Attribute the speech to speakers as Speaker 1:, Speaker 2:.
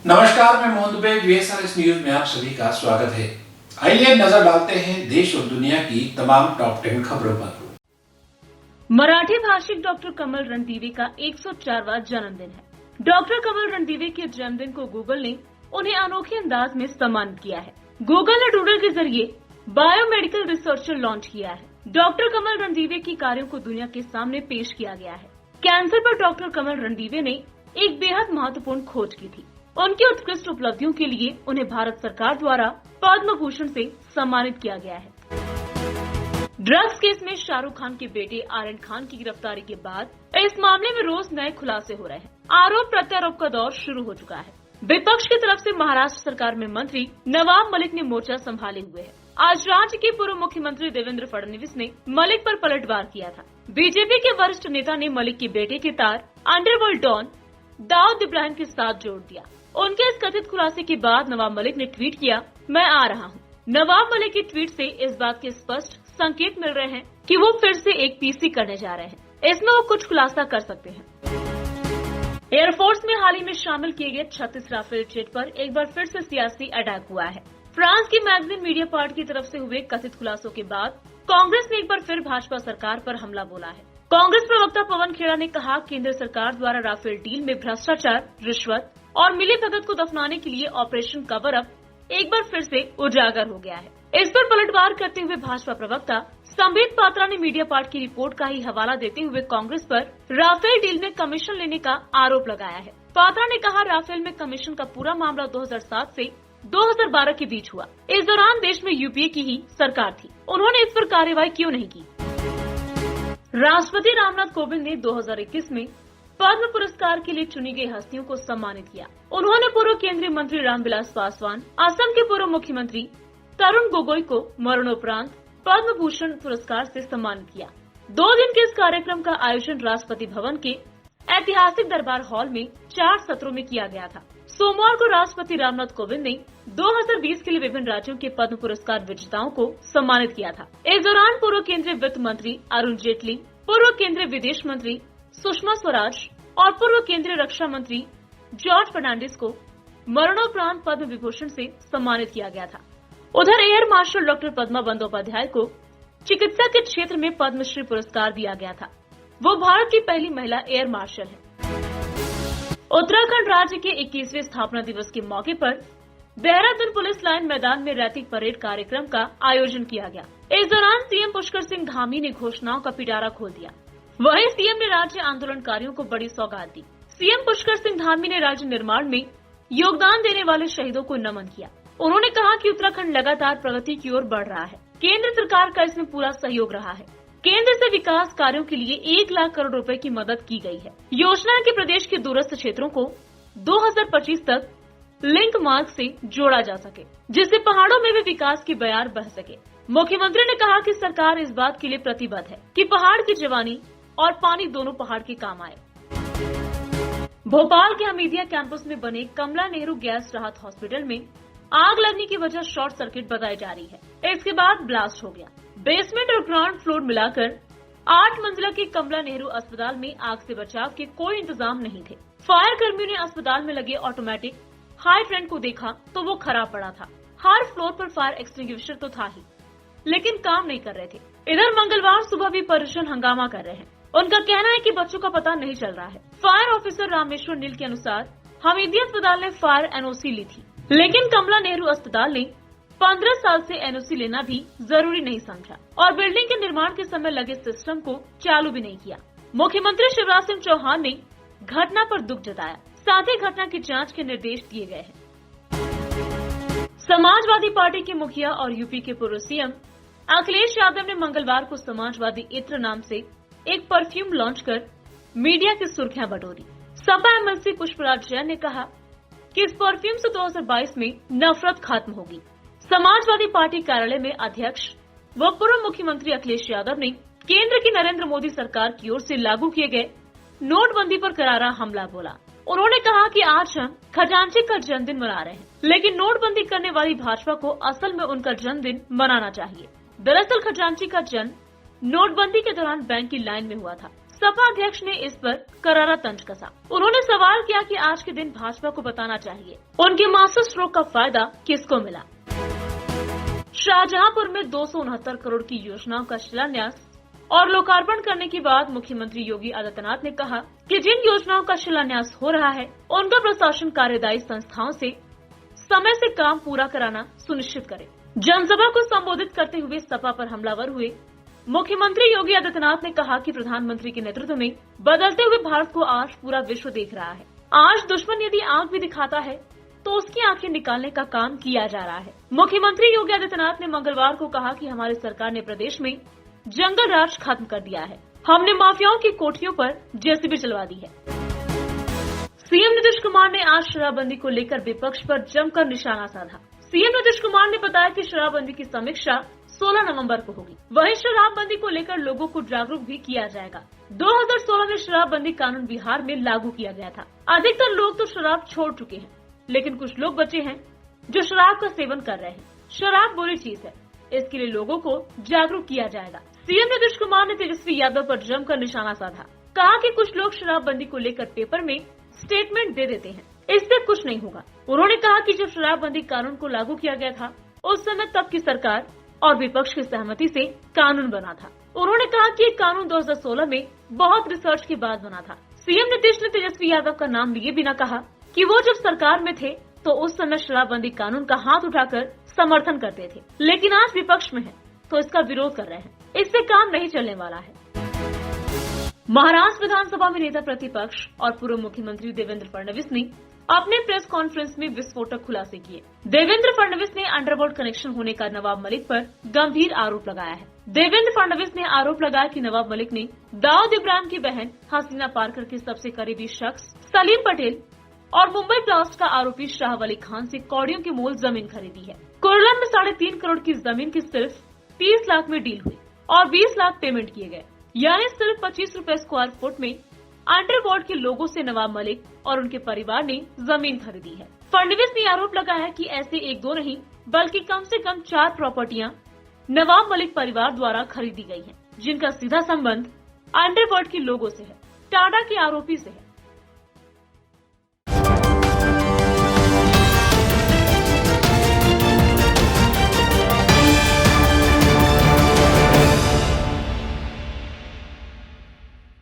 Speaker 1: नमस्कार, मैं Mohan Dubey. VSRS news में आप सभी का स्वागत है। आइए नजर डालते हैं देश और दुनिया की तमाम टॉप 10 खबरों पर।
Speaker 2: मराठी भाषिक डॉक्टर कमल रणदीवे का 104वां जन्मदिन है। डॉक्टर कमल रणदीवे के जन्मदिन को गूगल ने उन्हें अनोखे अंदाज में सम्मानित किया है। गूगल ने डूडल के जरिए बायोमेडिकल रिसर्चर लॉन्च किया है। डॉक्टर कमल रणदीवे की कार्यों को दुनिया के सामने पेश किया गया है। कैंसर पर डॉक्टर कमल रणदीवे ने एक बेहद महत्वपूर्ण खोज की थी। उनकी उत्कृष्ट उपलब्धियों के लिए उन्हें भारत सरकार द्वारा पद्म भूषण से सम्मानित किया गया है। ड्रग्स केस में शाहरुख खान के बेटे आर्यन खान की गिरफ्तारी के बाद इस मामले में रोज नए खुलासे हो रहे हैं। आरोप प्रत्यारोप का दौर शुरू हो चुका है। विपक्ष की तरफ से महाराष्ट्र सरकार में मंत्री नवाब मलिक ने मोर्चा संभाले हुए है। आज राज्य के पूर्व मुख्यमंत्री देवेंद्र फडणवीस ने मलिक पर पलटवार किया था। बीजेपी के वरिष्ठ नेता ने मलिक के बेटे के तार अंडरवर्ल्ड डॉन दाऊद इब्राहिम के साथ जोड़ दिया। उनके इस कथित खुलासे के बाद नवाब मलिक ने ट्वीट किया, मैं आ रहा हूँ। नवाब मलिक की ट्वीट से इस बात के स्पष्ट संकेत मिल रहे हैं कि वो फिर से एक पीसी करने जा रहे हैं। इसमें वो कुछ खुलासा कर सकते हैं। एयरफोर्स में हाल ही में शामिल किए गए 36 राफेल जेट पर एक बार फिर से सियासी अटैक हुआ है। फ्रांस की मैगजीन मीडिया पार्ट की तरफ से हुए कथित खुलासों के बाद कांग्रेस ने एक बार फिर भाजपा सरकार पर हमला बोला है। कांग्रेस प्रवक्ता पवन खेड़ा ने कहा, केंद्र सरकार द्वारा राफेल डील में भ्रष्टाचार, रिश्वत और मिलीभगत को दफनाने के लिए ऑपरेशन कवर अप एक बार फिर से उजागर हो गया है। इस पर पलटवार करते हुए भाजपा प्रवक्ता संबित पात्रा ने मीडिया पार्ट की रिपोर्ट का ही हवाला देते हुए कांग्रेस पर राफेल डील में कमीशन लेने का आरोप लगाया है। पात्रा ने कहा, राफेल में कमीशन का पूरा मामला 2007 से 2012 के बीच हुआ। इस दौरान देश में यूपीए की ही सरकार थी। उन्होंने इस पर कार्रवाई क्यों नहीं की। राष्ट्रपति रामनाथ कोविंद ने 2021 में पद्म पुरस्कार के लिए चुनी गई हस्तियों को सम्मानित किया। उन्होंने पूर्व केंद्रीय मंत्री रामविलास पासवान, असम के पूर्व मुख्यमंत्री तरुण गोगोई को मरणोपरांत पद्म भूषण पुरस्कार से सम्मानित किया। 2 दिन के इस कार्यक्रम का आयोजन राष्ट्रपति भवन के ऐतिहासिक दरबार हॉल में 4 सत्रों में किया गया था। सोमवार को राष्ट्रपति रामनाथ कोविंद ने 2020 के लिए विभिन्न राज्यों के पद्म पुरस्कार विजेताओं को सम्मानित किया था। इस दौरान पूर्व केंद्रीय वित्त मंत्री अरुण जेटली, पूर्व केंद्रीय विदेश मंत्री सुषमा स्वराज और पूर्व केंद्रीय रक्षा मंत्री जॉर्ज फर्नांडिस को मरणोपरांत पद्म विभूषण से सम्मानित किया गया था। उधर air marshal doctor Padma Bandopadhyay को चिकित्सा के क्षेत्र में पद्मश्री पुरस्कार दिया गया था। वो भारत की पहली महिला एयर मार्शल है। उत्तराखंड राज्य के 21वें स्थापना दिवस के मौके पर देहरादून पुलिस लाइन मैदान में रैतिक परेड कार्यक्रम का आयोजन किया गया। इस दौरान सीएम पुष्कर सिंह धामी ने घोषणाओं का पिटारा खोल दिया। वहीं सीएम ने राज्य आंदोलनकारियों को बड़ी सौगात दी। सीएम पुष्कर सिंह धामी ने राज्य निर्माण में योगदान देने वाले शहीदों को नमन किया। उन्होंने कहा कि उत्तराखंड लगातार प्रगति की ओर बढ़ रहा है। केंद्र सरकार का इसमें पूरा सहयोग रहा है। केंद्र से विकास कार्यों के लिए 1 लाख करोड़ रुपए की मदद की गई है। योजना के प्रदेश के दूरस्थ क्षेत्रों को 2025 तक लिंक मार्ग से जोड़ा जा सके, जिससे पहाड़ों में भी विकास की बयार बह सके। मुख्यमंत्री ने कहा कि सरकार इस बात के लिए प्रतिबद्ध है कि पहाड़ की जवानी और पानी दोनों पहाड़ के काम आए। भोपाल के हमीदिया कैंपस में बने कमला नेहरू गैस राहत हॉस्पिटल में आग लगने की वजह शॉर्ट सर्किट बताई जा रही है। इसके बाद ब्लास्ट हो गया। बेसमेंट और ग्राउंड फ्लोर मिलाकर 8 मंजिला के कमला नेहरू अस्पताल में आग से बचाव के कोई इंतजाम नहीं थे। फायर कर्मियों ने अस्पताल में लगे ऑटोमेटिक हाई ट्रेंड को देखा तो वो खराब पड़ा था। हर फ्लोर पर फायर एक्सटिंग्विशर तो था ही, लेकिन काम नहीं कर रहे थे। इधर मंगलवार सुबह भी परिजन हंगामा कर रहे हैं। उनका कहना है कि बच्चों का पता नहीं चल रहा है। फायर ऑफिसर रामेश्वर नील के अनुसार हमीदिया अस्पताल ने फायर एनओसी ली थी, लेकिन कमला नेहरू अस्पताल ने 15 साल से एनओसी लेना भी जरूरी नहीं समझा और बिल्डिंग के निर्माण के समय लगे सिस्टम को चालू भी नहीं किया। मुख्यमंत्री शिवराज सिंह चौहान ने घटना पर दुख जताया, साथ ही घटना की जांच के निर्देश दिए गए हैं। समाजवादी पार्टी के मुखिया और यूपी के पूर्व सीएम अखिलेश यादव ने मंगलवार को समाजवादी इत्र नाम से एक परफ्यूम लॉन्च कर मीडिया की सुर्खियां बटोरी। सपा एमएलसी पुष्पराज जैन ने कहा कि इस परफ्यूम से 2022 में नफरत खत्म होगी। समाजवादी पार्टी कार्यालय में अध्यक्ष व पूर्व मुख्यमंत्री अखिलेश यादव ने केंद्र की नरेंद्र मोदी सरकार की ओर से लागू किए गए नोटबंदी पर करारा हमला बोला। उन्होंने कहा कि आज हम खजांची का जन्मदिन मना रहे हैं, लेकिन नोटबंदी करने वाली भाजपा को असल में उनका जन्मदिन मनाना चाहिए। दरअसल खजांची का जन्म नोटबंदी के दौरान बैंक की लाइन में हुआ था। सपा अध्यक्ष ने इस पर करारा तंज कसा। उन्होंने सवाल किया कि आज के दिन भाजपा को बताना चाहिए उनके मास्टर स्ट्रोक का फायदा किसको मिला। शाहजहांपुर में 269 करोड़ की योजनाओं का शिलान्यास और लोकार्पण करने के बाद मुख्यमंत्री योगी आदित्यनाथ ने कहा कि जिन योजनाओं का शिलान्यास हो रहा है उनका प्रशासन कार्यदायी संस्थाओं से समय से काम पूरा कराना सुनिश्चित करे। जनसभा को संबोधित करते हुए सपा पर हमलावर हुए मुख्यमंत्री योगी आदित्यनाथ ने कहा कि प्रधानमंत्री के नेतृत्व में बदलते हुए भारत को आज पूरा विश्व देख रहा है। आज दुश्मन यदि आंख भी दिखाता है तो उसकी आंखें निकालने का काम किया जा रहा है। मुख्यमंत्री योगी आदित्यनाथ ने मंगलवार को कहा कि हमारी सरकार ने प्रदेश में जंगल राज खत्म कर दिया है। हमने माफियाओं की कोठियों पर जेसीबी चलवा दी है। सीएम नीतीश कुमार ने आज शराबबंदी को लेकर विपक्ष पर जमकर निशाना साधा। सीएम नीतीश कुमार ने बताया कि शराबबंदी की समीक्षा 16 नवंबर को होगी। वहीं शराबबंदी को लेकर लोगों को जागरूक भी किया जाएगा। 2016 में शराबबंदी कानून बिहार में लागू किया गया था। अधिकतर लोग तो शराब छोड़ चुके हैं, लेकिन कुछ लोग बचे हैं जो शराब का सेवन कर रहे हैं। शराब बुरी चीज है, इसके लिए लोगों को जागरूक किया जाएगा। सीएम नीतीश कुमार ने तेजस्वी यादव पर जमकर निशाना साधा। कहा कि कुछ लोग शराबबंदी को लेकर पेपर में स्टेटमेंट दे देते हैं, इससे कुछ नहीं होगा। उन्होंने कहा कि जब शराबबंदी कानून को लागू किया गया था उस समय तब की सरकार और विपक्ष की सहमति से कानून बना था। उन्होंने कहा कि ये कानून 2016 में बहुत रिसर्च के बाद बना था। सीएम नीतीश ने तेजस्वी यादव का नाम लिए बिना कहा कि वो जब सरकार में थे तो उस समय शराबबंदी कानून का हाथ उठाकर समर्थन करते थे, लेकिन आज विपक्ष में है तो इसका विरोध कर रहे हैं। इससे काम नहीं चलने वाला है। महाराष्ट्र विधानसभा में नेता प्रतिपक्ष और पूर्व मुख्यमंत्री देवेंद्र फडणवीस ने अपने प्रेस कॉन्फ्रेंस में विस्फोटक खुलासे किए। देवेंद्र फडणवीस ने अंडरवर्ल्ड कनेक्शन होने का नवाब मलिक पर गंभीर आरोप लगाया है। देवेंद्र फडणवीस ने आरोप लगाया कि नवाब मलिक ने दाऊद इब्राहिम की बहन हसीना पारकर के सबसे करीबी शख्स सलीम पटेल और मुंबई ब्लास्ट का आरोपी शाह वली खान से कौड़ियों के मोल जमीन खरीदी है। कुरला में 3.5 करोड़ की जमीन की सिर्फ 30 लाख में डील हुई और 20 लाख पेमेंट किए गए, यानी सिर्फ 25 रुपए स्क्वायर फुट में अंडरवर्ल्ड के लोगों से नवाब मलिक और उनके परिवार ने जमीन खरीदी है। फडणवीस ने आरोप लगाया है कि ऐसे 1-2 नहीं बल्कि कम से कम 4 प्रॉपर्टियां नवाब मलिक परिवार द्वारा खरीदी गई हैं, जिनका सीधा संबंध अंडरवर्ल्ड के लोगों से है, टाटा के आरोपी से है।